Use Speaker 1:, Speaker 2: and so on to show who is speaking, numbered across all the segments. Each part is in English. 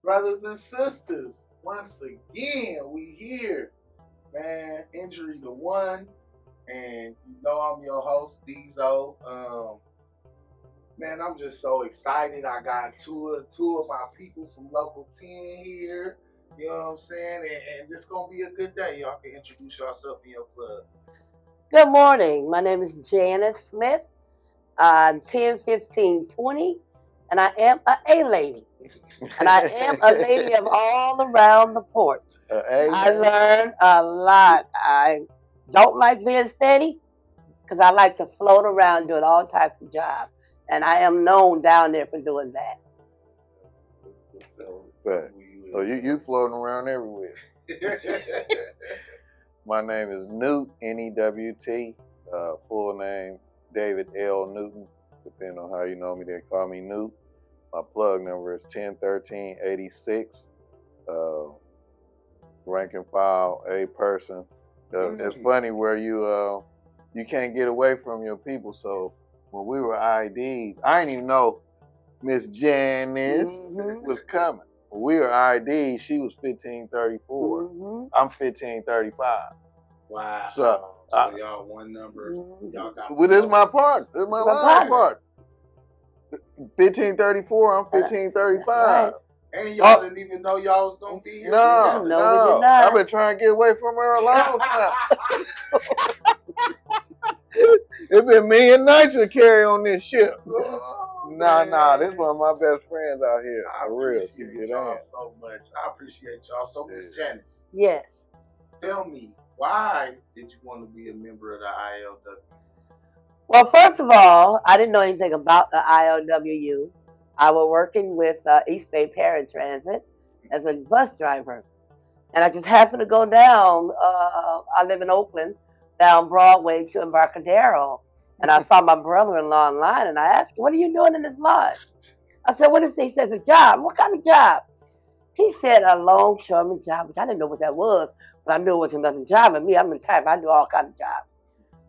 Speaker 1: Brothers and sisters, once again, we here, man. Injury to one, and you know I'm your host, Dezo. Man, I'm just so excited. I got two of my people from Local 10 here. You know what I'm saying? And this gonna be a good day. Y'all can introduce yourself in your club.
Speaker 2: Good morning. My name is Janice Smith. I'm 10, 15, 20, and I am a lady. And I am a lady of all around the port. I learned a lot. I don't like being steady because I like to float around doing all types of jobs. And I am known down there for doing that.
Speaker 3: Right. So you floating around everywhere. My name is Newt, N-E-W-T. Full name, David L. Newton. Depending on how you know me, they call me Newt. My plug number is 101386. Rank and file, A person. It's funny where you can't get away from your people. So when we were IDs, I didn't even know Miss Janice was coming. When we were IDs, she was 1534. I'm 1535.
Speaker 1: Wow.
Speaker 3: So
Speaker 1: y'all one number. Y'all got.
Speaker 3: Well, this is my part. This is my line part. 1534. I'm 1535.
Speaker 2: Right.
Speaker 1: And y'all didn't even know y'all was gonna be here.
Speaker 3: No,
Speaker 2: we did not.
Speaker 3: I've been trying to get away from her a long time. It's been me and Nitro carry on this ship. Nah. This is one of my best friends out here. For real.
Speaker 1: I appreciate y'all so much. I appreciate y'all. So, Miss Janice.
Speaker 2: Yes.
Speaker 1: Tell me, why did you want to be a member of the ILW?
Speaker 2: Well, first of all, I didn't know anything about the ILWU. I was working with East Bay Paratransit as a bus driver. And I just happened to go down, I live in Oakland, down Broadway to Embarcadero. And I saw my brother-in-law in line, and I asked, what are you doing in this line? I said, what is this? He says, a job. What kind of job? He said a longshoreman job, which I didn't know what that was, but I knew it was another job. And me, I'm the type, I do all kinds of jobs.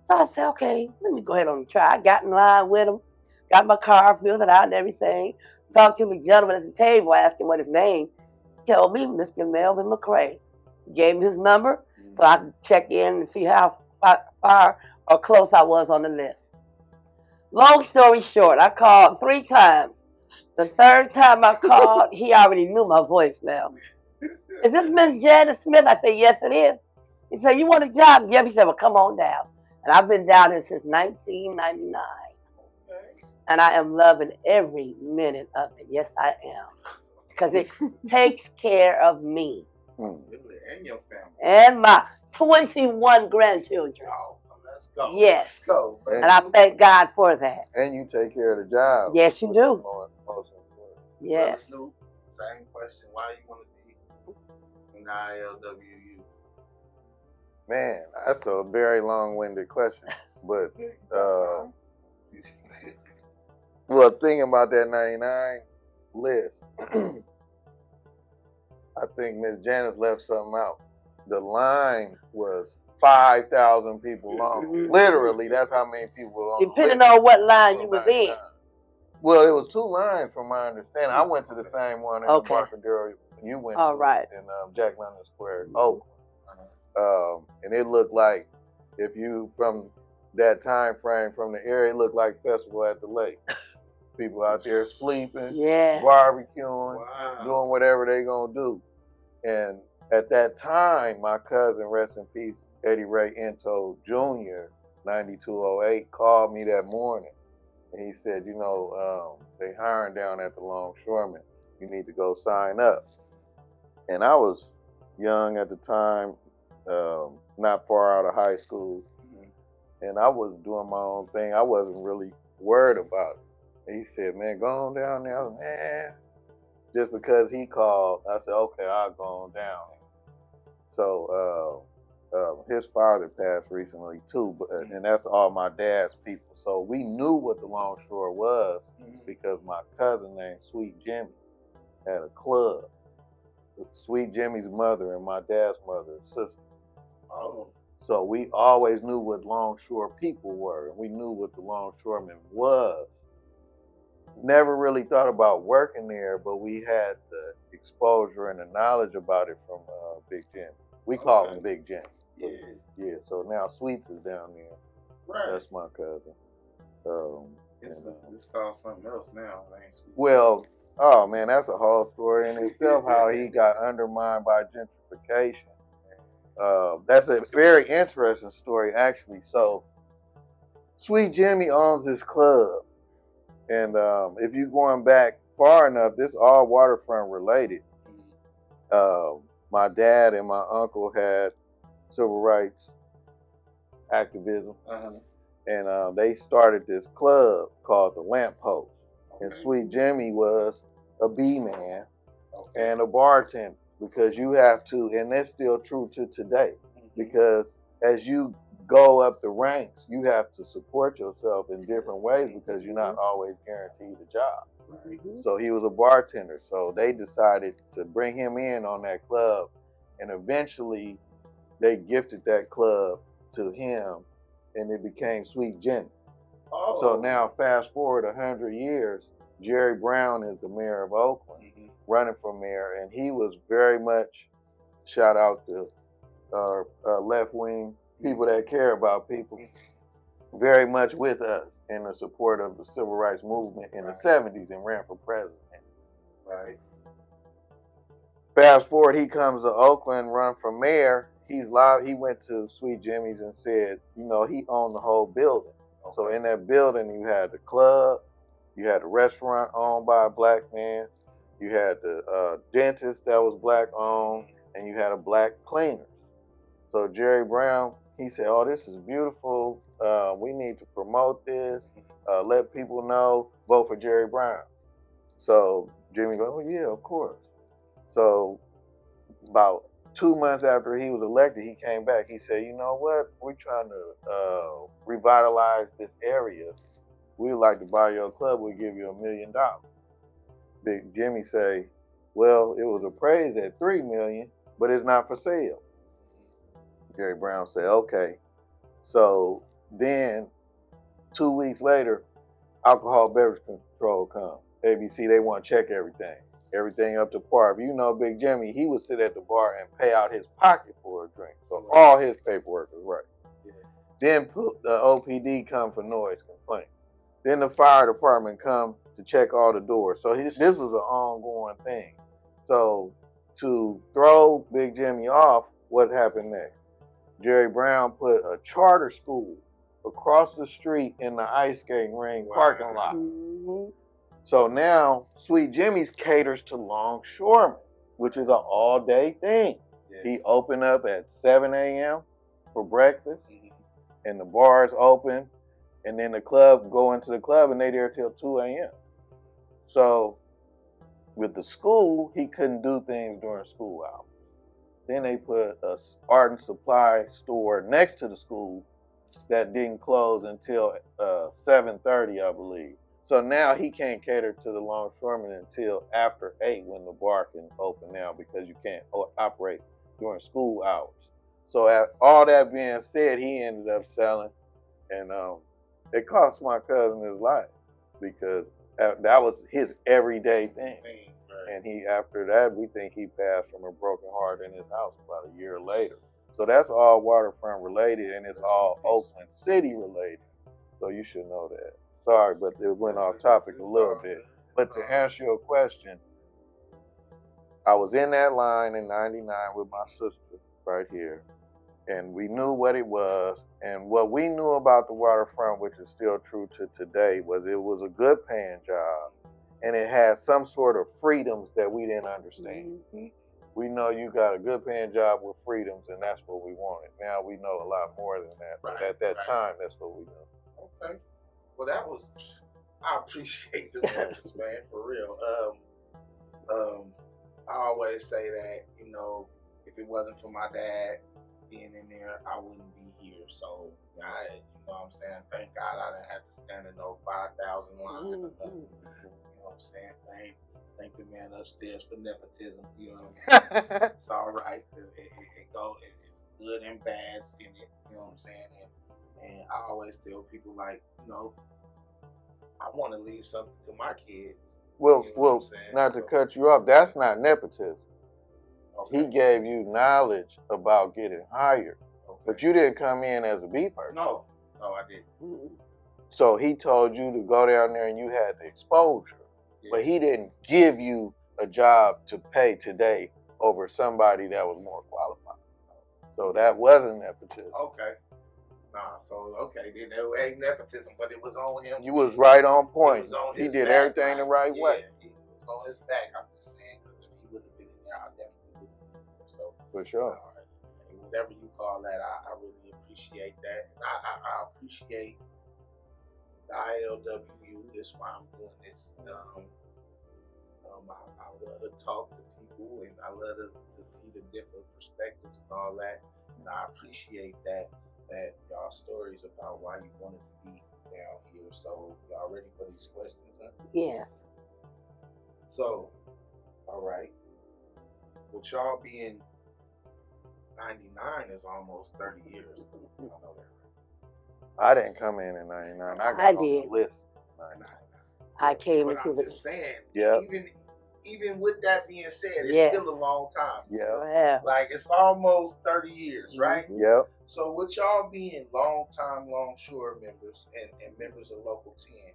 Speaker 2: So I said, okay, let me go ahead and try. I got in line with him, got my car, filled it out and everything. Talked to the gentleman at the table, asked him what his name. He told me, Mr. Melvin McCray. He gave me his number so I could check in and see how far or close I was on the list. Long story short, I called 3 times. The third time I called, he already knew my voice now. Is this Miss Janice Smith? I said, yes, it is. He said, you want a job? Yep. He said, well, come on down. And I've been down here since 1999. And I am loving every minute of it. Yes, I am. Because it takes care of me.
Speaker 1: And your family.
Speaker 2: And my 21 grandchildren.
Speaker 1: Oh, let's go.
Speaker 2: Yes.
Speaker 1: Let's go.
Speaker 2: And I thank God for that.
Speaker 3: And you take care of the job.
Speaker 2: Yes, you do.
Speaker 3: Most
Speaker 2: yes.
Speaker 1: Same question. Why you want to be in the ILWU?
Speaker 3: Man, that's a very long-winded question. But, well, thinking about that 99 list, I think Miss Janice left something out. The line was 5,000 people long. Literally, that's how many people were on.
Speaker 2: Depending on what line you was in.
Speaker 3: Well, it was 2 lines from my understanding. I went to the same one in Embarcadero you went to in Jack London Square, Oakland. And it looked like, if you, from that time frame, from the area, it looked like Festival at the Lake. People out there sleeping, barbecuing, doing whatever they gonna do. And at that time, my cousin, rest in peace, Eddie Ray Into Jr., 9208, called me that morning. And he said, you know, they hiring down at the Longshoreman. You need to go sign up. And I was young at the time, not far out of high school. And I was doing my own thing. I wasn't really worried about it. And he said, man, go on down there. I was, man, just because he called, I said, okay, I'll go on down. So his father passed recently too, and that's all my dad's people. So we knew what the Longshore was because my cousin named Sweet Jimmy had a club. Sweet Jimmy's mother and my dad's mother and sister. Oh. So we always knew what Longshore people were, and we knew what the Longshoreman was. never really thought about working there, but we had the exposure and the knowledge about it from Big Jim. We call him Big Jim.
Speaker 1: Yeah.
Speaker 3: Yeah. So now Sweets is down there.
Speaker 1: Right.
Speaker 3: That's my cousin.
Speaker 1: It's called something else now.
Speaker 3: Well, oh man, that's a whole story in itself. How he got undermined by gentrification. That's a very interesting story, actually. So, Sweet Jimmy owns this club, and if you're going back far enough, this all waterfront related. My dad and my uncle had civil rights activism, and they started this club called the Lamp Post. And Sweet Jimmy was a B man and a bartender, because you have to, and that's still true to today, because as you go up the ranks, you have to support yourself in different ways because you're not always guaranteed a job. So he was a bartender. So they decided to bring him in on that club, and eventually they gifted that club to him, and it became Sweet Jimmy. Oh. So now, fast forward 100 years, Jerry Brown is the mayor of Oakland, running for mayor, and he was very much, shout out to left-wing people that care about people, very much with us in the support of the civil rights movement in the 70s and ran for president. Right. Fast forward, he comes to Oakland, run for mayor. He's live. He went to Sweet Jimmy's and said, he owned the whole building. Okay. So in that building, you had the club, you had the restaurant owned by a black man, you had the dentist that was black owned, and you had a black cleaner. So Jerry Brown, he said, "Oh, this is beautiful. We need to promote this. Let people know. Vote for Jerry Brown." So Jimmy goes, "Oh yeah, of course." So about 2 months after he was elected, he came back. He said, "You know what? We're trying to revitalize this area. We'd like to buy your club. We'll give you $1 million." Big Jimmy say, "Well, it was appraised at $3 million, but it's not for sale." Jerry Brown said, "Okay." So then 2 weeks later, Alcohol Beverage Control comes. ABC, they want to check everything up to par. If you know Big Jimmy, he would sit at the bar and pay out his pocket for a drink. So all his paperwork is right. Yeah. Then the OPD come for noise complaint. Then the fire department come to check all the doors. So this was an ongoing thing. So to throw Big Jimmy off, what happened next? Jerry Brown put a charter school across the street in the ice skating ring parking lot. Mm-hmm. So now Sweet Jimmy's caters to longshoremen, which is an all-day thing. Yes. He opened up at 7 a.m. for breakfast, and the bars open, and then the club go into the club, and they there till 2 a.m. So with the school, he couldn't do things during school hours. Then they put a art and supply store next to the school that didn't close until 7:30, I believe. So now he can't cater to the longshoremen until after 8 when the bar can open now, because you can't operate during school hours. So all that being said, he ended up selling, and it cost my cousin his life, because that was his everyday thing. And after that, we think he passed from a broken heart in his house about a year later. So that's all waterfront related, and it's all Oakland City related. So you should know that. Sorry, but it went off topic a little bit. But to answer your question, I was in that line in '99 with my sister right here, and we knew what it was. And what we knew about the waterfront, which is still true to today, was it was a good paying job, and it had some sort of freedoms that we didn't understand. Mm-hmm. We know you got a good paying job with freedoms, and that's what we wanted. Now we know a lot more than that, but at that time, that's what we knew.
Speaker 1: Okay. Well, I appreciate the answers, man, for real. I always say that, if it wasn't for my dad being in there, I wouldn't be here. So, you know what I'm saying? Thank God I didn't have to stand in no 5,000 line. You know what I'm saying? Thank the man upstairs for nepotism. You know what I mean? It's all right. It's good and bad in it. You know what I'm saying? And I always tell people, like, I want to leave something to my kids.
Speaker 3: Well, not to cut you off, that's not nepotism. Okay. He gave you knowledge about getting hired, but you didn't come in as a B person.
Speaker 1: No, I didn't.
Speaker 3: So he told you to go down there and you had the exposure, but he didn't give you a job to pay today over somebody that was more qualified. So that wasn't nepotism.
Speaker 1: Okay. Nah, so then there ain't nepotism, but it was on him.
Speaker 3: You was right on point. He did everything the right way.
Speaker 1: He was on his back. I'm just saying, because if he would have been in there, I definitely would have. So
Speaker 3: for sure.
Speaker 1: Whatever you call that, I really appreciate that. I appreciate the ILWU. That's why I'm doing this. I love to talk to people, and I love to see the different perspectives and all that. And I appreciate that y'all stories about why you wanted to be down here. So y'all ready for these questions, huh?
Speaker 2: Yes.
Speaker 1: So, all right. With y'all being 99 is almost 30 years. I know that.
Speaker 3: I didn't come in 99. I got on the list. 99.
Speaker 2: I came into
Speaker 1: the. I'm just saying. Yeah. Even with that being said, it's still a long time.
Speaker 3: Yeah.
Speaker 1: Like it's almost 30 years, right?
Speaker 3: Yep.
Speaker 1: So with y'all being long-time longshore members and members of Local 10,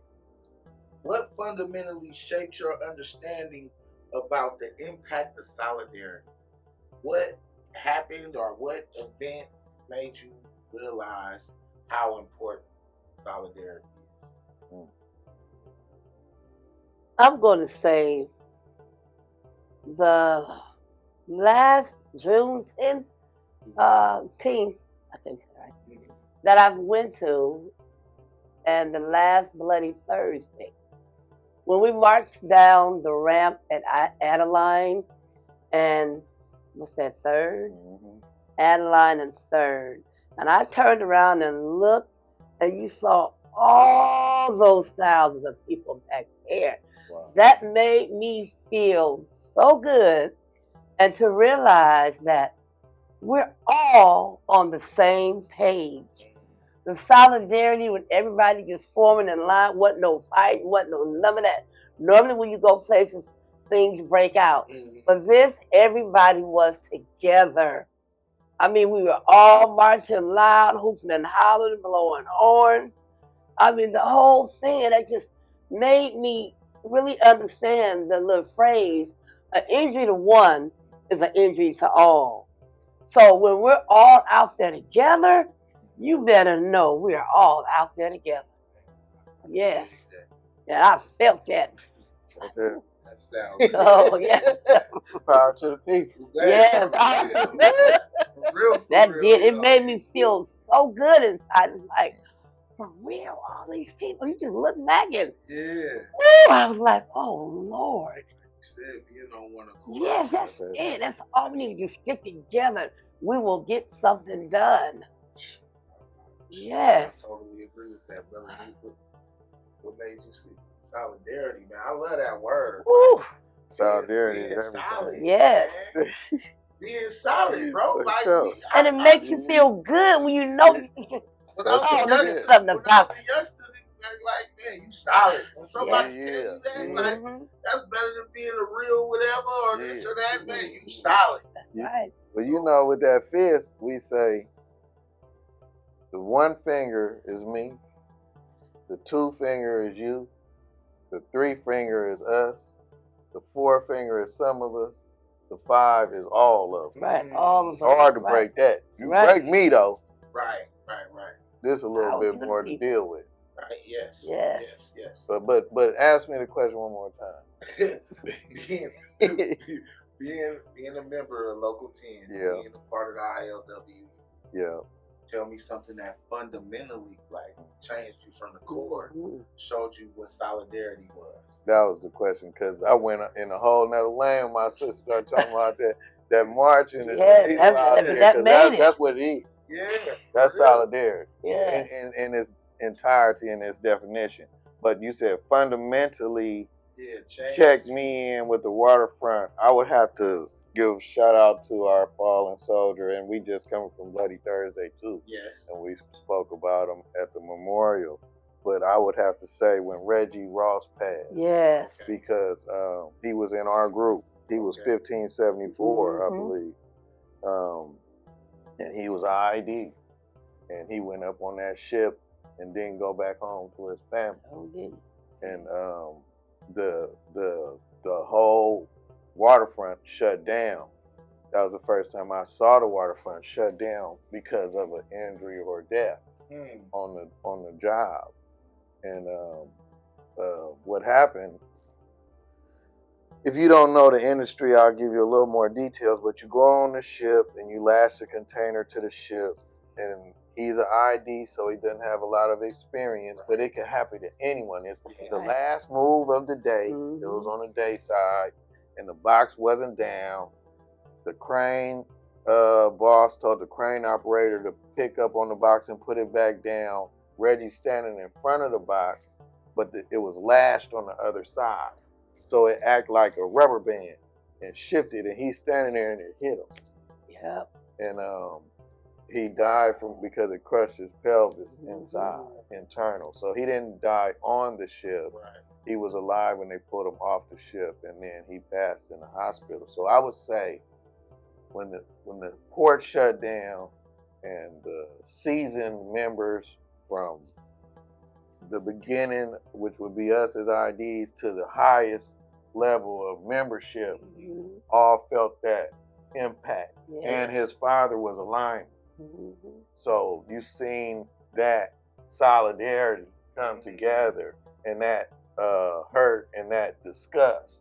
Speaker 1: what fundamentally shaped your understanding about the impact of solidarity? What happened or what event made you realize how important solidarity is?
Speaker 2: I'm going to say the last June 10th team, I think right, that I went to, and the last Bloody Thursday, when we marched down the ramp at Adeline and what's that, 3rd? Adeline and 3rd. And I turned around and looked, and you saw all those thousands of people back there. Wow. That made me feel so good, and to realize that we're all on the same page. The solidarity with everybody just forming in line, wasn't no fight, wasn't no none of that. Normally when you go places, things break out. But this, everybody was together. I mean, we were all marching loud, hooping and hollering, blowing horns. I mean, the whole thing, that just made me really understand the little phrase, an injury to one is an injury to all. So when we're all out there together, you better know we're all out there together. Yes. And I felt that.
Speaker 1: That sounds
Speaker 2: oh, yeah.
Speaker 3: Power to the people.
Speaker 2: Yes.
Speaker 1: For real,
Speaker 2: it made me feel so good inside. It's like, for real, all these people, you just look back and I was like, oh Lord.
Speaker 1: Said being on one accord.
Speaker 2: Yes, that's it. That's all we need to do. Stick together. We will get something done. Yes.
Speaker 1: I totally agree with that, brother. What made you see solidarity, man? I love that word.
Speaker 3: Woo. Solidarity is everything.
Speaker 1: Solid,
Speaker 2: yes.
Speaker 1: Being solid, bro. Like,
Speaker 2: and it makes you feel good when you know.
Speaker 1: There's something about it. Like, man, you solid. When somebody tell you that, like, that's better than being a real whatever or this or that, man. You solid.
Speaker 2: That's right.
Speaker 3: Well, you know, with that fist, we say the one finger is me, the 2 finger is you, the 3 finger is us, the 4 finger is some of us, the 5 is all of us.
Speaker 2: Right, all of us.
Speaker 3: It's hard to break that. You break me though.
Speaker 1: Right.
Speaker 3: This a little bit more to deal with.
Speaker 1: Right. Yes.
Speaker 3: But ask me the question one more time.
Speaker 1: being a member of Local 10, being a part of the ILW.
Speaker 3: Yeah.
Speaker 1: Tell me something that fundamentally like changed you from the core, showed you what solidarity was.
Speaker 3: That was the question, because I went in a whole nother lane when my sister started talking about that marching and people out there. That's what it is.
Speaker 1: Yeah.
Speaker 3: That's solidarity.
Speaker 2: Yeah.
Speaker 3: In its entirety and its definition. But you said fundamentally check me in with the waterfront. I would have to give a shout out to our fallen soldier, and we just coming from Bloody Thursday too.
Speaker 1: Yes.
Speaker 3: And we spoke about him at the memorial. but I would have to say when Reggie Ross passed.
Speaker 2: Yes.
Speaker 3: Because he was in our group. He was 1574, I believe. And he was ID. And he went up on that ship and didn't go back home to his family.
Speaker 2: Okay.
Speaker 3: And the whole waterfront shut down. That was the first time I saw the waterfront shut down because of an injury or death on the job. And what happened? If you don't know the industry, I'll give you a little more details. But you go on the ship and you lash the container to the ship, and he's an ID, so he doesn't have a lot of experience, but it can happen to anyone. It's the last move of the day. It was on the day side, and the box wasn't down. The crane boss told the crane operator to pick up on the box and put it back down. Reggie's standing in front of the box, but it was lashed on the other side. So it acted like a rubber band and shifted, and he's standing there and it hit him.
Speaker 2: Yep.
Speaker 3: And he died because it crushed his pelvis inside, internal. So he didn't die on the ship. Right. He was alive when they pulled him off the ship, and then he passed in the hospital. So I would say when the port shut down and the seasoned members from the beginning, which would be us as IDs, to the highest level of membership, all felt that impact. Yes. And his father was a lineman. So you've seen that solidarity come together, and that hurt and that disgust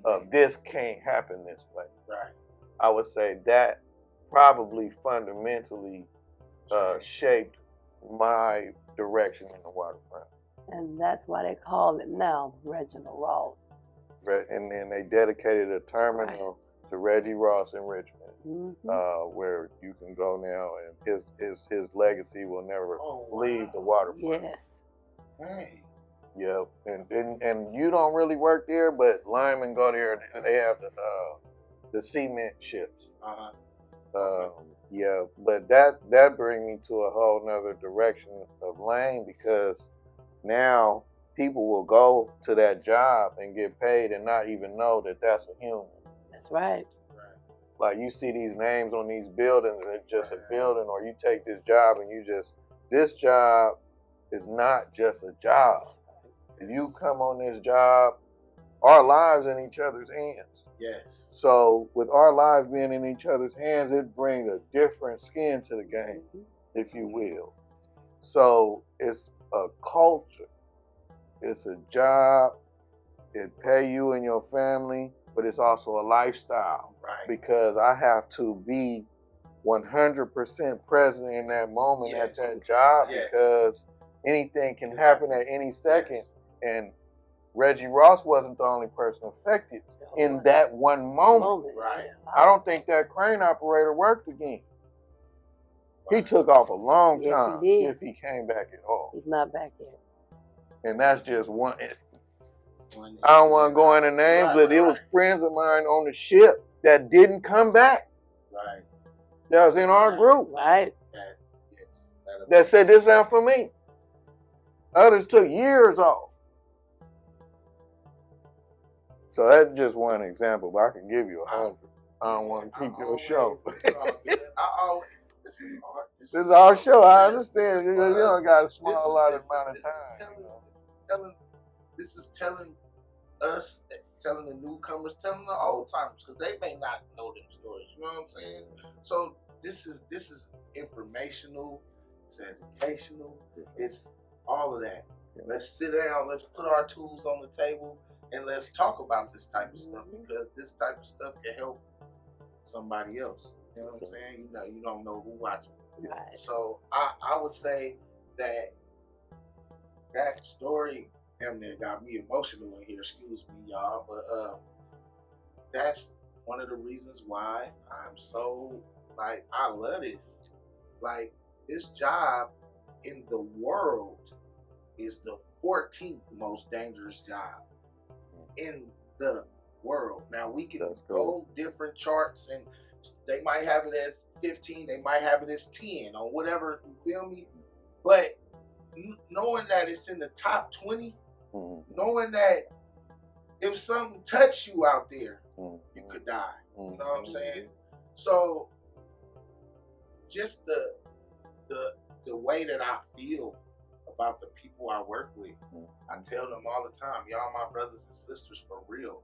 Speaker 3: of this can't happen this way. Right. I would say that probably fundamentally shaped my direction in the waterfront.
Speaker 2: And that's why they call it now Reginald Ross.
Speaker 3: And then they dedicated a terminal to Reggie Ross in Richmond, where you can go now, and his legacy will never leave the waterfront.
Speaker 2: Yes.
Speaker 1: Hey.
Speaker 3: Yep. And you don't really work there, but linemen go there. They have the cement ships. Yeah, but that brings me to a whole nother direction of lane, because now people will go to that job and get paid and not even know that that's a human.
Speaker 2: That's right.
Speaker 3: Like you see these names on these buildings, and it's just a building, or you take this job and this job is not just a job. You come on this job, our lives in each other's hands.
Speaker 1: Yes.
Speaker 3: So with our lives being in each other's hands, it brings a different skin to the game, if you will. So it's a culture. It's a job. It pay you and your family, but it's also a lifestyle.
Speaker 1: Right.
Speaker 3: Because I have to be 100% present in that moment at that job, because anything can happen at any second. And Reggie Ross wasn't the only person affected in that one moment.
Speaker 1: Right.
Speaker 3: I don't think that crane operator worked again. He took off a long time if he came back at all.
Speaker 2: He's not back yet.
Speaker 3: And that's just one. I don't want to go into names, but it was friends of mine on the ship that didn't come back.
Speaker 1: Right.
Speaker 3: That was in our group.
Speaker 2: Right.
Speaker 3: That said, this ain't for me. Others took years off. So that's just one example, but I can give you 100. I don't want to keep your show. This is our show. I understand. You don't got a small amount of time.
Speaker 1: This is telling us, telling the newcomers, telling the old timers, because they may not know them stories. You know what I'm saying? So this is informational. It's educational. It's all of that. Let's sit down. Let's put our tools on the table. And let's talk about this type of stuff, because this type of stuff can help somebody else. You know what I'm saying? You don't know who watching.
Speaker 2: Right.
Speaker 1: So I would say that story damn near got me emotional in here. Excuse me, y'all, but that's one of the reasons why I'm so I love this. Like, this job in the world is the 14th most dangerous job in the world. Now we can go different charts, and they might have it as 15, they might have it as 10, or whatever, you feel me? But knowing that it's in the top 20, knowing that if something touch you out there, you could die. You know what I'm saying? So just the way that I feel about the people I work with, I tell them all the time, y'all my brothers and sisters for real.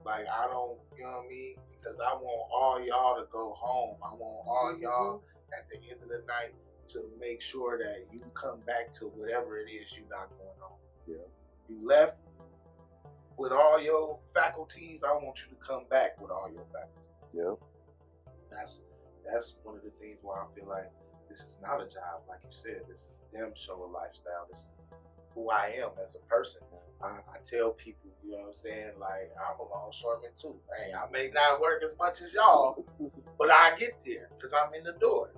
Speaker 1: Like I don't, you know what I mean? Because I want all y'all to go home. I want all y'all at the end of the night to make sure that you come back to whatever it is you got going on. Yeah. You left with all your faculties, I want you to come back with all your faculties. Yeah. That's one of the things where I feel like this is not a job, like you said. This is them show a lifestyle. This is who I am as a person. I tell people, you know what I'm saying, like I'm a longshoreman too. Hey, I may not work as much as y'all, but I get there because I'm in the door.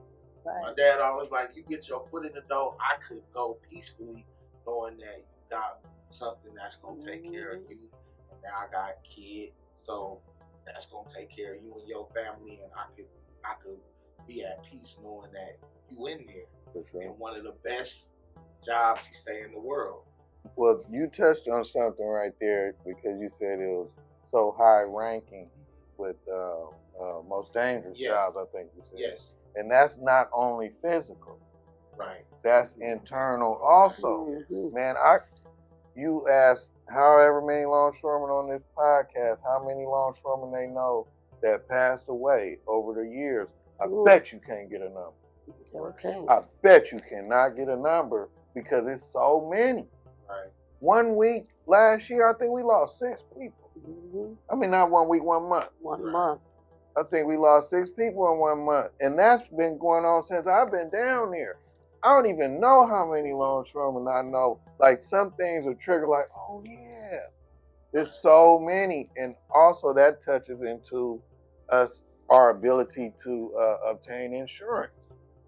Speaker 1: Right. My dad always like, you get your foot in the door, I could go peacefully knowing that you got something that's gonna take care of you. And now I got a kid, so that's gonna take care of you and your family, and I could be at peace knowing that you in there. For sure. And one of the best jobs he say in the world.
Speaker 3: Well, you touched on something right there because you said it was so high ranking with most dangerous jobs, I think you said. Yes. And that's not only physical. Right. That's internal also. Man, you asked however many longshoremen on this podcast, how many longshoremen they know that passed away over the years. I bet you can't get a number. Okay. I bet you cannot get a number because it's so many. Right. 1 week last year, I think we lost 6 people. I mean, not 1 week, 1 month.
Speaker 2: 1 month.
Speaker 3: I think we lost 6 people in 1 month. And that's been going on since I've been down there. I don't even know how many longshoremen I know. Like some things are triggered like, oh yeah. There's so many. And also that touches into our ability to obtain insurance.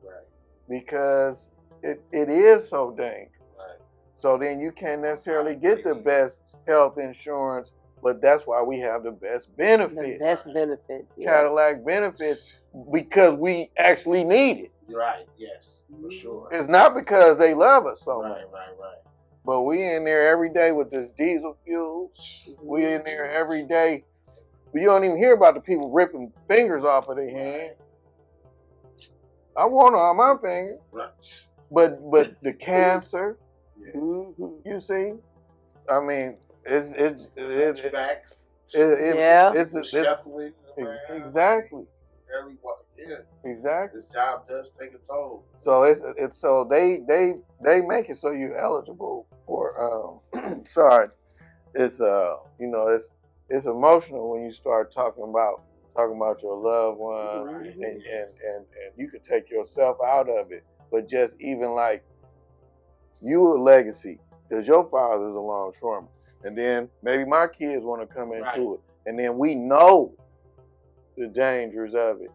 Speaker 3: Right. Because it is so dangerous. Right. So then you can't necessarily get the best health insurance, but that's why we have the best benefits.
Speaker 2: The best benefits.
Speaker 3: Yeah. Cadillac benefits because we actually need it.
Speaker 1: Right, yes, for sure.
Speaker 3: It's not because they love us so much.
Speaker 1: Right.
Speaker 3: But we in there every day with this diesel fuel. We in there every day. You don't even hear about the people ripping fingers off of their hand. I want on my finger. Right. But the cancer, yes. You see, I mean, it's
Speaker 1: shuffling.
Speaker 3: Exactly.
Speaker 1: Barely walk. Yeah.
Speaker 3: Exactly.
Speaker 1: This job does take a toll.
Speaker 3: So it's so they make it so you're eligible for sorry. It's it's emotional when you start talking about your loved one, and you can take yourself out of it, but just even like you a legacy because your father's a longshoreman, and then maybe my kids want to come into it, and then we know the dangers of it.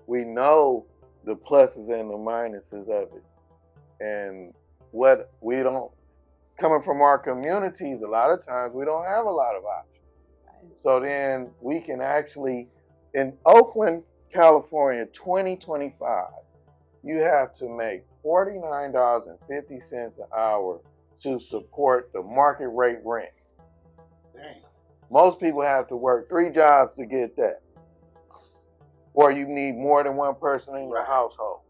Speaker 3: We know the pluses and the minuses of it, and what we don't. Coming from our communities, a lot of times we don't have a lot of options. So then we can actually, in Oakland, California, 2025, you have to make $49.50 an hour to support the market rate rent. Dang. Most people have to work 3 jobs to get that. Or you need more than one person in your household.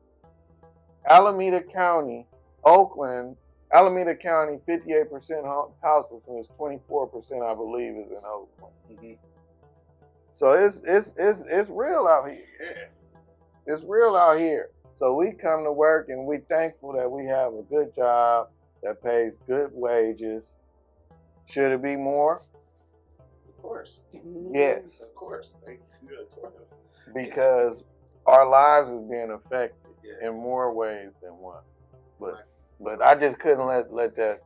Speaker 3: Alameda County, Oakland, Alameda County, 58% houseless, and it's 24%, I believe, is in Oakland. Mm-hmm. So it's real out here. Yeah. It's real out here. So we come to work, and we thankful that we have a good job that pays good wages. Should it be more?
Speaker 1: Of course.
Speaker 3: Yes.
Speaker 1: Of course. Of course.
Speaker 3: Because our lives is being affected in more ways than one. But I just couldn't let that.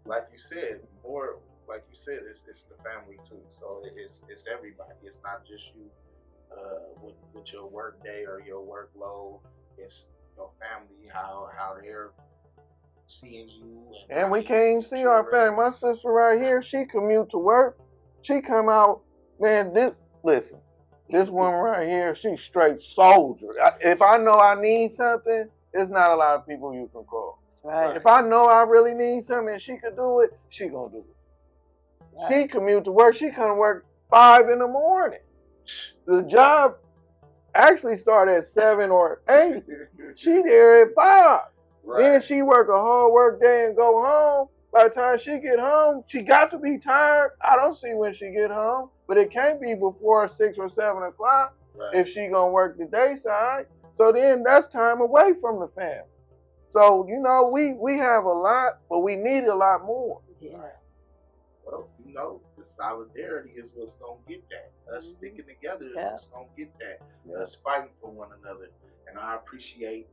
Speaker 1: Like you said, it's the family too. So it's everybody. It's not just you with your work day or your workload. It's your family, how they're seeing you.
Speaker 3: And we can't even see our family. My sister right here, she commute to work. She come out, man, this woman right here, she's straight soldier. If I know I need something, there's not a lot of people you can call.
Speaker 2: right.
Speaker 3: If I know I really need something and she could do it, she gonna do it. Right. She commute to work. She come to work 5 in the morning. The job actually start at 7 or 8. She there at 5. Right. Then she work a whole work day and go home. By the time she get home, she got to be tired. I don't see when she get home, but it can't be before 6 or 7 o'clock. Right. If she gonna work the day side. So then that's time away from the family. So, you know, we have a lot, but we need a lot more.
Speaker 1: Yeah. Well, you know, the solidarity is what's going to get that. Us sticking together is what's going to get that. Us fighting for one another. And I appreciate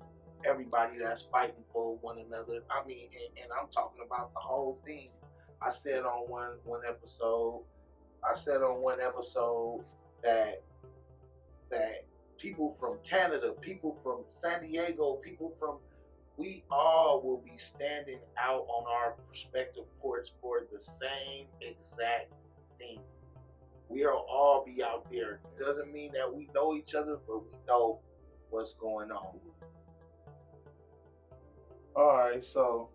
Speaker 1: everybody that's fighting for one another. I mean, and I'm talking about the whole thing. I said on one episode that people from Canada, people from San Diego, people from we all will be standing out on our respective ports for the same exact thing. We'll all be out there. Doesn't mean that we know each other, but we know what's going on. All right, so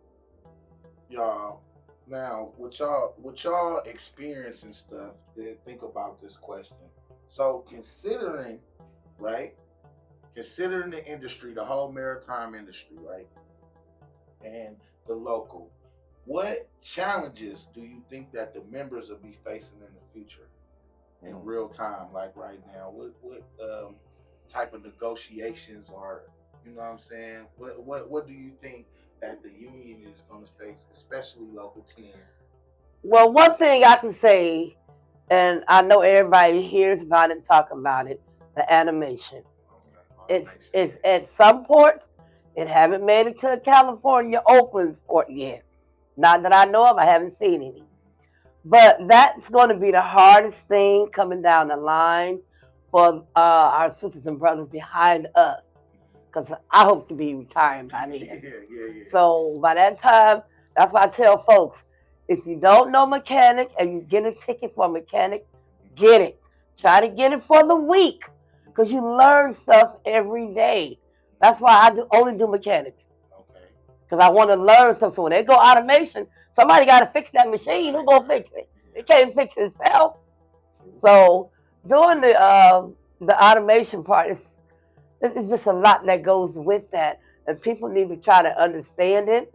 Speaker 1: y'all, now with y'all experience and stuff, then think about this question. So considering, right? Considering the industry, the whole maritime industry, right? And the local, what challenges do you think that the members will be facing in the future in real time, like right now? What type of negotiations are, you know what I'm saying? What do you think that the union is going to face, especially local 10?
Speaker 2: Well, one thing I can say, and I know everybody hears about it and talk about it, the animation. It's at some ports. It haven't made it to California Oakland's port yet. Not that I know of. I haven't seen any. But that's going to be the hardest thing coming down the line for our sisters and brothers behind us. Because I hope to be retiring by then. Yeah. So by that time, that's why I tell folks, if you don't know mechanic and you get a ticket for a mechanic, get it. Try to get it for the week. Because you learn stuff every day. That's why I only do mechanics. Okay. Because I want to learn stuff. So when they go automation, somebody got to fix that machine. Who's going to fix it? It can't fix itself. So doing the automation part, it's just a lot that goes with that. And people need to try to understand it.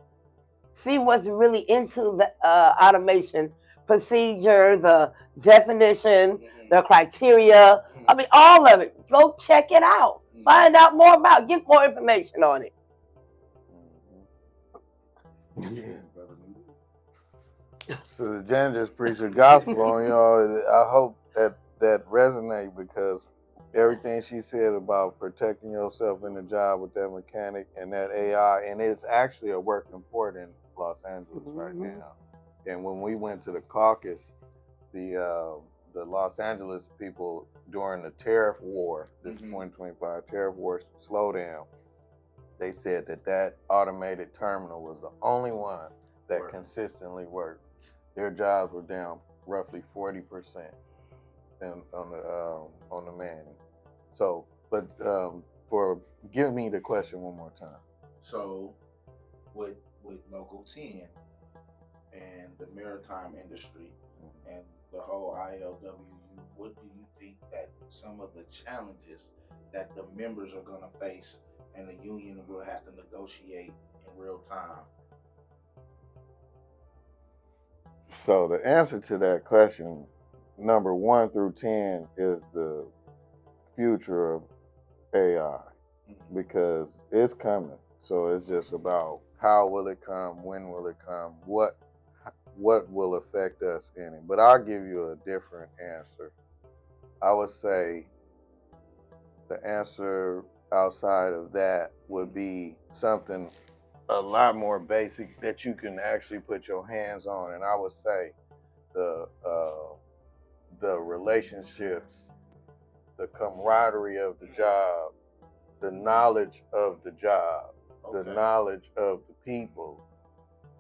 Speaker 2: See what's really into the automation procedure, the definition, the criteria. I mean, all of it. Go check it out. Find out more about it. Get more information on it.
Speaker 3: So Jen just preached the gospel on y'all. I hope that resonate, because everything she said about protecting yourself in the job with that mechanic and that AI, and it's actually a working port in Los Angeles right now. And when we went to the caucus, the Los Angeles people during the tariff war, this 2025 tariff war slowdown, they said that automated terminal was the only one that consistently worked. Their jobs were down roughly 40% on the manning. So, but give me the question one more time. So, with Local 10 and the maritime industry and the whole ILWU, what do you think that some of the challenges that the members are going to face and the union will have to negotiate in real time? So the answer to that question, number 1 through 10, is the future of AI, because it's coming. So it's just about how will it come, when will it come, what will affect us in it. But I'll give you a different answer. I would say the answer outside of that would be something a lot more basic that you can actually put your hands on, and I would say the relationships, the camaraderie of the job, the knowledge of the job, the knowledge of the people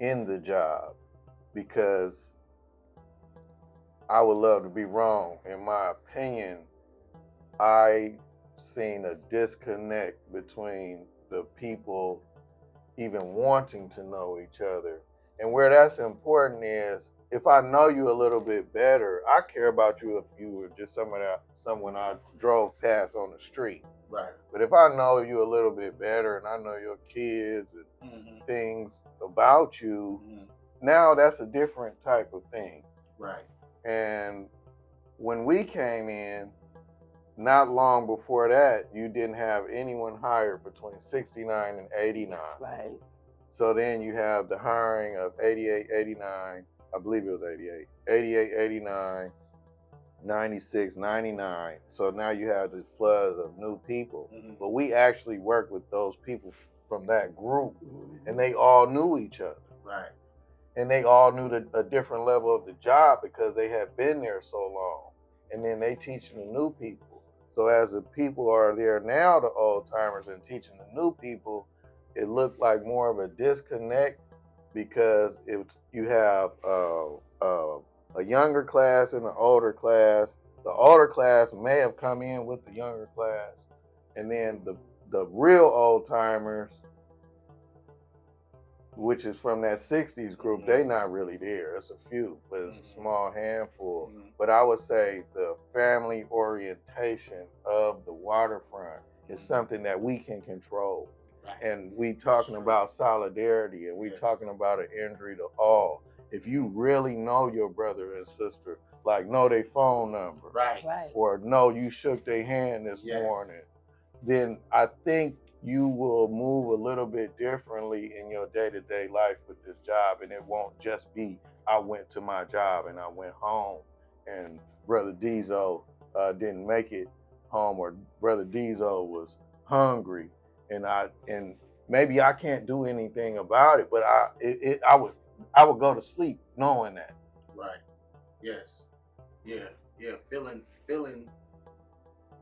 Speaker 3: in the job, because I would love to be wrong. In my opinion, I seen a disconnect between the people even wanting to know each other. And where that's important is if I know you a little bit better, I care about you if you were just someone I drove past on the street.
Speaker 1: Right.
Speaker 3: But if I know you a little bit better and I know your kids and things about you, now that's a different type of thing.
Speaker 1: Right.
Speaker 3: And when we came in, not long before that, you didn't have anyone hired between 69 and 89.
Speaker 2: Right.
Speaker 3: So then you have the hiring of 88, 89, I believe it was 88, 88, 89, 96, 99. So now you have this flood of new people. But we actually worked with those people from that group, and they all knew each other.
Speaker 1: Right.
Speaker 3: And they all knew a different level of the job because they had been there so long. And then they teaching the new people. So as the people are there now, the old timers, and teaching the new people, it looked like more of a disconnect because you have a younger class and an older class. The older class may have come in with the younger class, and then the real old timers, which is from that 60s group, they not really there. It's a few, but it's a small handful. But I would say the family orientation of the waterfront is something that we can control. Right. And we talking about solidarity, and we talking about an injury to all. If you really know your brother and sister, like know their phone number,
Speaker 1: right,
Speaker 3: or know you shook their hand this morning, then I think you will move a little bit differently in your day-to-day life with this job, and it won't just be I went to my job and I went home and Brother Dezo didn't make it home, or Brother Dezo was hungry and maybe I can't do anything about it, but I would go to sleep knowing that.
Speaker 1: Right. Yes. Yeah. Feeling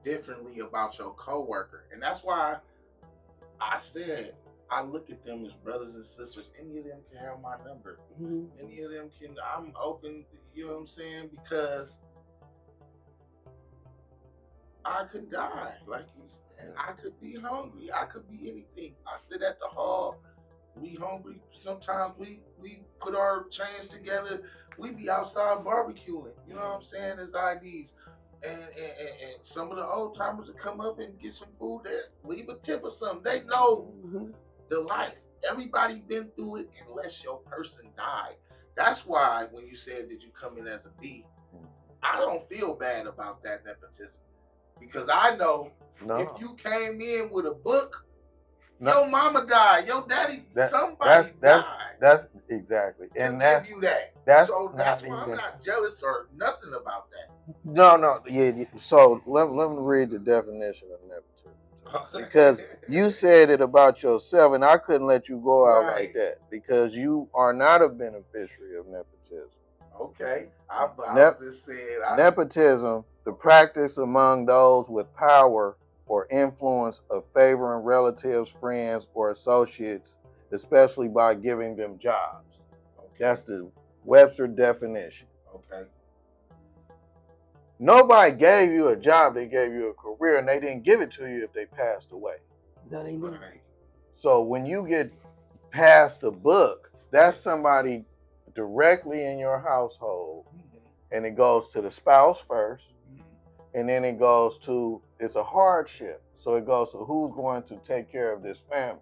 Speaker 1: differently about your coworker, and that's why I said I look at them as brothers and sisters. Any of them can have my number. Any of them can. I'm open. You know what I'm saying? Because I could die, like you said. I could be hungry. I could be anything. I sit at the hall. We hungry. Sometimes we put our chains together. We be outside barbecuing. You know what I'm saying? As IDs. And some of the old timers will come up and get some food there, leave a tip or something. They know the life. Everybody been through it unless your person died. That's why when you said that you come in as a B, I don't feel bad about that nepotism. Because I know if you came in with a book, your mama died, your daddy, somebody died.
Speaker 3: That's exactly.
Speaker 1: And give you that. That's why I'm not jealous or nothing about that.
Speaker 3: No. Yeah. So let me read the definition of nepotism. Because you said it about yourself, and I couldn't let you go out like that because you are not a beneficiary of nepotism.
Speaker 1: Okay.
Speaker 3: Nepotism, the practice among those with power or influence of favoring relatives, friends, or associates, especially by giving them jobs. Okay. That's the Webster definition.
Speaker 1: Okay.
Speaker 3: Nobody gave you a job, they gave you a career, and they didn't give it to you if they passed away.
Speaker 2: No, they didn't.
Speaker 1: Right.
Speaker 3: So when you get passed a book, that's somebody directly in your household, and it goes to the spouse first, and then it goes to, it's a hardship. So it goes to who's going to take care of this family.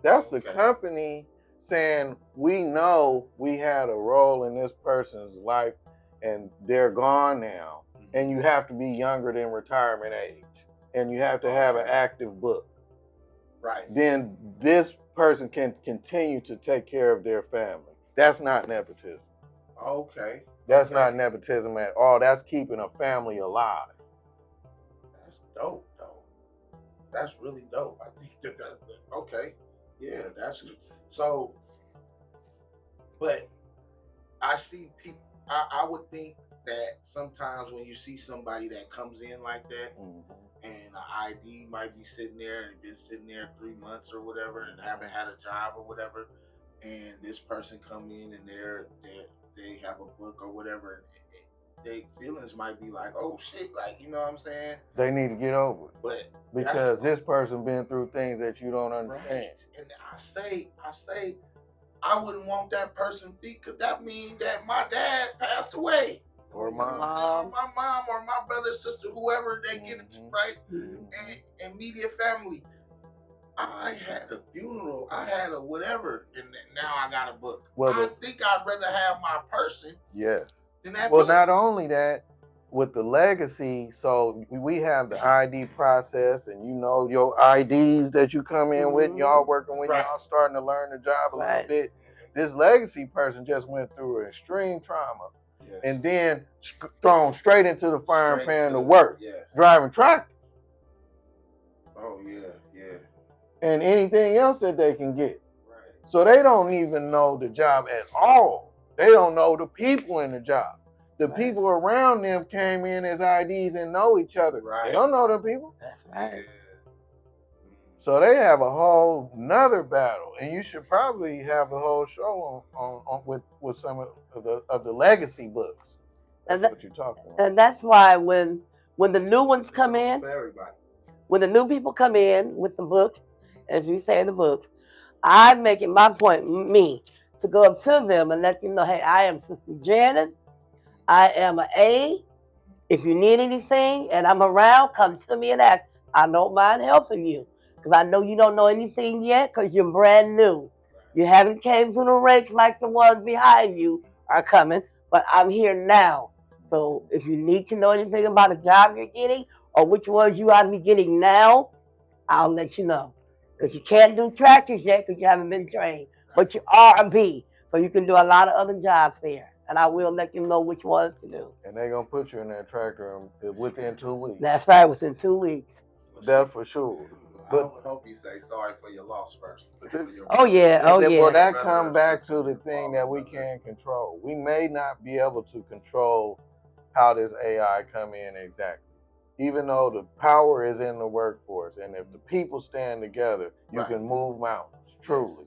Speaker 3: That's the company saying, we know we had a role in this person's life and they're gone now. And you have to be younger than retirement age. And you have to have an active book.
Speaker 1: Right.
Speaker 3: Then this person can continue to take care of their family. That's not nepotism.
Speaker 1: Okay.
Speaker 3: That's not nepotism at all. That's keeping a family alive.
Speaker 1: That's dope, though. That's really dope. I think that's okay. Yeah, that's so. But I see people. I would think that sometimes when you see somebody that comes in like that, and an ID might be sitting there and been sitting there 3 months or whatever, and haven't had a job or whatever, and this person come in and they have a book or whatever, their feelings might be like, oh shit, like, you know what I'm saying?
Speaker 3: They need to get over it.
Speaker 1: But
Speaker 3: because this person been through things that you don't understand.
Speaker 1: Right. And I say, I wouldn't want that person to think, because that means that my dad passed away.
Speaker 3: Or my
Speaker 1: mom, or my brother, sister, whoever they get into, right? And immediate family. I had a funeral, I had a whatever, and now I got a book. Well, I think I'd rather have my person.
Speaker 3: Yes.
Speaker 1: Than that
Speaker 3: well,
Speaker 1: book.
Speaker 3: Not only that, with the legacy, so we have the ID process, and you know your IDs that you come in with, y'all working with, y'all starting to learn the job a little bit. This legacy person just went through an extreme trauma, and then thrown straight into the frying pan to work, driving tractors.
Speaker 1: Oh yeah, yeah.
Speaker 3: And anything else that they can get. Right. So they don't even know the job at all. They don't know the people in the job. The people around them came in as IDs and know each other. Right. They don't know the people.
Speaker 2: That's right.
Speaker 1: Yeah.
Speaker 3: So they have a whole nother battle, and you should probably have a whole show on with some of the legacy books. That's what you're talking about.
Speaker 2: And that's why when the new ones come in, when the new people come in with the books, as we say in the book, I'm making my point, to go up to them and let them know, hey, I am Sister Janice. I am an A. If you need anything and I'm around, come to me and ask. I don't mind helping you because I know you don't know anything yet because you're brand new. You haven't came through the ranks like the ones behind you are coming, but I'm here now. So if you need to know anything about a job you're getting or which ones you ought to be getting now, I'll let you know. Because you can't do tractors yet because you haven't been trained. But you are a B, so you can do a lot of other jobs there. And I will let you know which ones to do.
Speaker 3: And they're going to put you in that tractor within 2 weeks.
Speaker 2: That's right, within 2 weeks.
Speaker 3: That's for sure.
Speaker 1: But I hope you say sorry for your loss first.
Speaker 2: Oh yeah.
Speaker 3: Well, that comes back to the thing that we can't control. We may not be able to control how this AI come in exactly. Even though the power is in the workforce, and if the people stand together, you can move mountains, truly.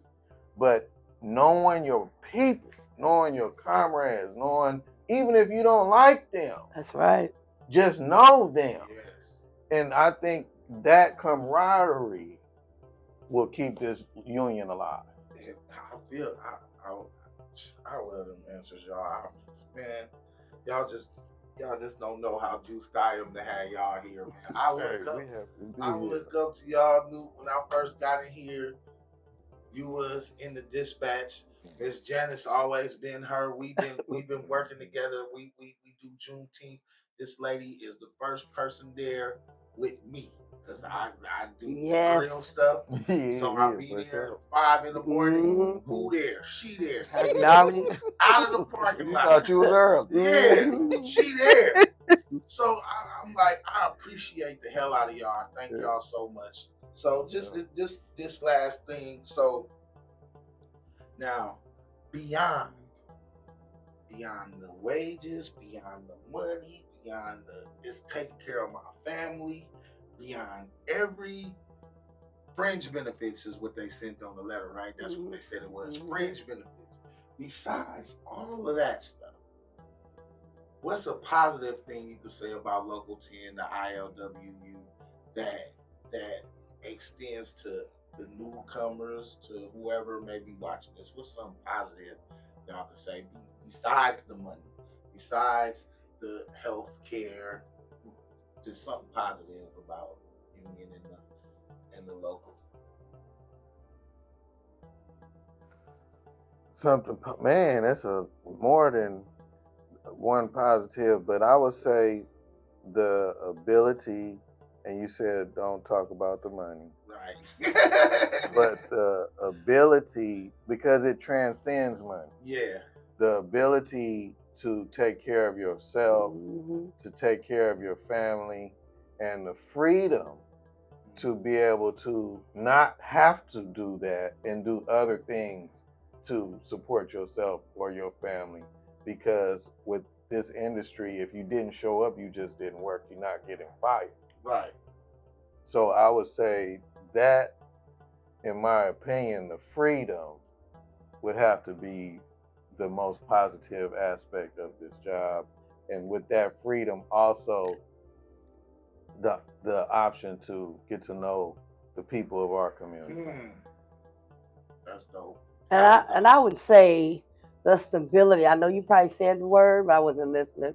Speaker 3: But knowing your people, knowing your comrades, knowing even if you don't like them.
Speaker 2: That's right.
Speaker 3: Just know them. Yes. And I think that camaraderie will keep this union alive.
Speaker 1: I love them answers, y'all. Man, y'all just don't know how juiced I am to have y'all here. I look up to y'all. When I first got in here, you was in the dispatch. Miss Janice always been her. We've been working together. We do Juneteenth. This lady is the first person there with me because I do real stuff. So I'll be there at 5 in the morning. Who there? She there. Out of the parking lot.
Speaker 3: You thought you was early.
Speaker 1: Yeah, she there. So I'm like, I appreciate the hell out of y'all. Thank y'all so much. So just this last thing. So now, beyond the wages, beyond the money, beyond just taking care of my family, beyond every fringe benefits is what they sent on the letter, right? That's what they said it was, fringe benefits. Besides all of that stuff, what's a positive thing you could say about Local 10, the ILWU, that extends to the newcomers, to whoever may be watching this? What's something positive y'all can say besides the money, besides the health care? Just something positive about union and the local.
Speaker 3: Something, man, that's a more than one positive, but I would say the ability, and you said don't talk about the money.
Speaker 1: Right.
Speaker 3: But the ability, because it transcends money.
Speaker 1: Yeah.
Speaker 3: The ability to take care of yourself, to take care of your family, and the freedom to be able to not have to do that and do other things to support yourself or your family. Because with this industry, if you didn't show up, you just didn't work. You're not getting fired.
Speaker 1: Right.
Speaker 3: So I would say that, in my opinion, the freedom would have to be the most positive aspect of this job. and with that freedom, also the option to get to know the people of our community.
Speaker 1: That's dope.
Speaker 2: And I would say the stability. I know you probably said the word, but I wasn't listening.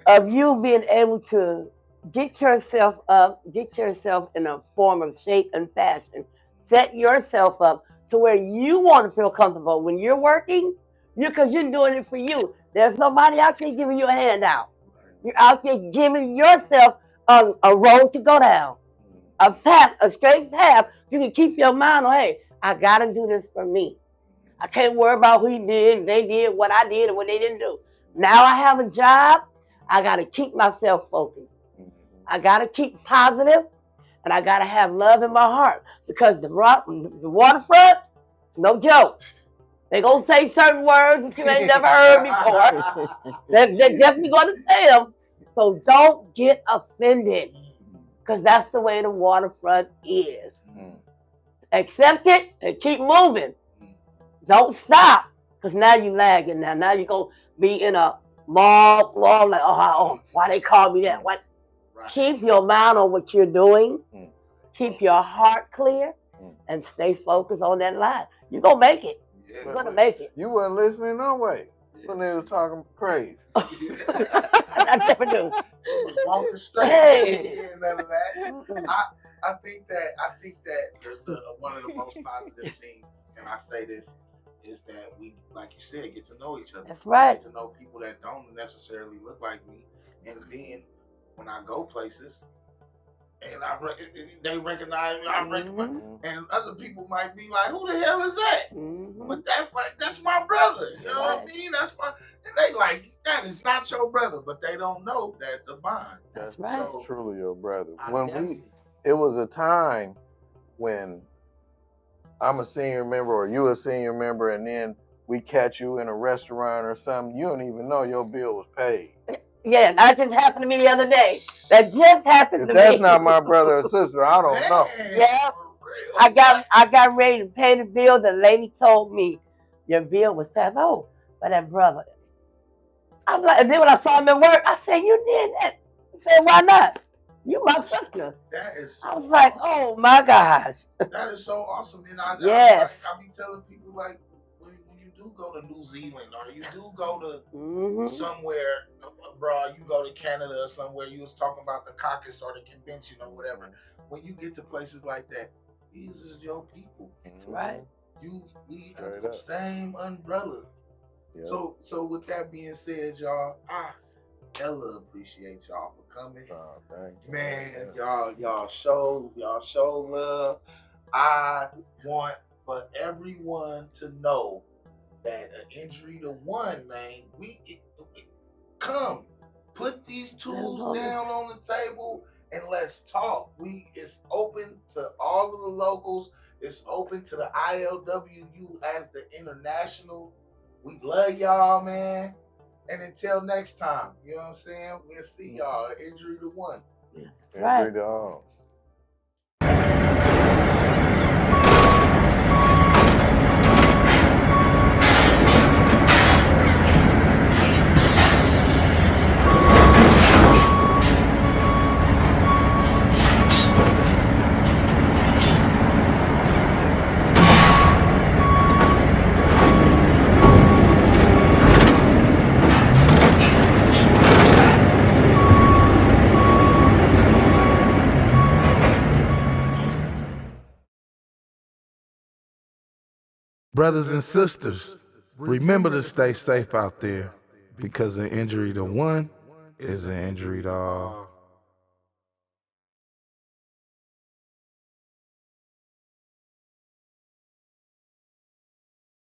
Speaker 2: Of you being able to get yourself up, get yourself in a form of shape and fashion, set yourself up to where you want to feel comfortable when you're working, because you're doing it for you. There's nobody out there giving you a handout. You're out there giving yourself a road to go down, a path, a straight path. You can keep your mind on, hey, I got to do this for me. I can't worry about who did, they did, what I did, and what they didn't do. Now I have a job. I got to keep myself focused. I got to keep positive, and I got to have love in my heart, because the waterfront, no joke. They gonna say certain words that you ain't never heard before. They're definitely gonna say them. So don't get offended, because that's the way the waterfront is. Accept it and keep moving. Don't stop, because now you lagging. Now you're gonna be in a mall like, oh, why they call me that? What? Right. Keep your mind on what you're doing. Keep your heart clear, and stay focused on that line. You're gonna make it. You're gonna make it.
Speaker 3: You wasn't listening no way when they were talking crazy.
Speaker 2: I never do.
Speaker 1: Walking straight. Hey. None of that. I think that the one of the most positive things, and I say this, is that we, like you said, get to know each other.
Speaker 2: That's right.
Speaker 1: Get to know people that don't necessarily look like me, and then when I go places, and they recognize me, and other people might be like, "Who the hell is that?" But that's my brother. You know what I mean? And they like, that is not your brother, but they don't know that the bond.
Speaker 2: That's right.
Speaker 3: So, truly your brother. It was a time when I'm a senior member or you a senior member, and then we catch you in a restaurant or something, you don't even know your bill was paid.
Speaker 2: Yeah, that just happened to me the other day. That just happened to me.
Speaker 3: If that's not my brother or sister, I don't know.
Speaker 2: Yeah, I got ready to pay the bill. The lady told me your bill was paid. Oh, by that brother. I'm like, and then when I saw him at work, I said, "You did that?" He said, "Why not? You my sister."
Speaker 1: That is. So
Speaker 2: I was like, "Oh my gosh."
Speaker 1: That is so awesome, and I be telling people, like, when you do go to New Zealand or you do go to somewhere abroad, you go to Canada or somewhere, you was talking about the caucus or the convention or whatever. When you get to places like that, these is your people.
Speaker 2: That's right.
Speaker 1: We under the same umbrella. Yep. So with that being said, y'all, I hella appreciate y'all for coming.
Speaker 3: Thank you.
Speaker 1: Man, y'all show love. I want for everyone to know that an injury to one, man, we come put these tools down on the table and let's talk. It's open to all of the locals. It's open to the ILWU as the international. We love y'all, man. And until next time, you know what I'm saying? We'll see y'all. Injury to one.
Speaker 2: Right.
Speaker 3: Injury to all.
Speaker 4: Brothers and sisters, remember to stay safe out there, because an injury to one is an injury to all.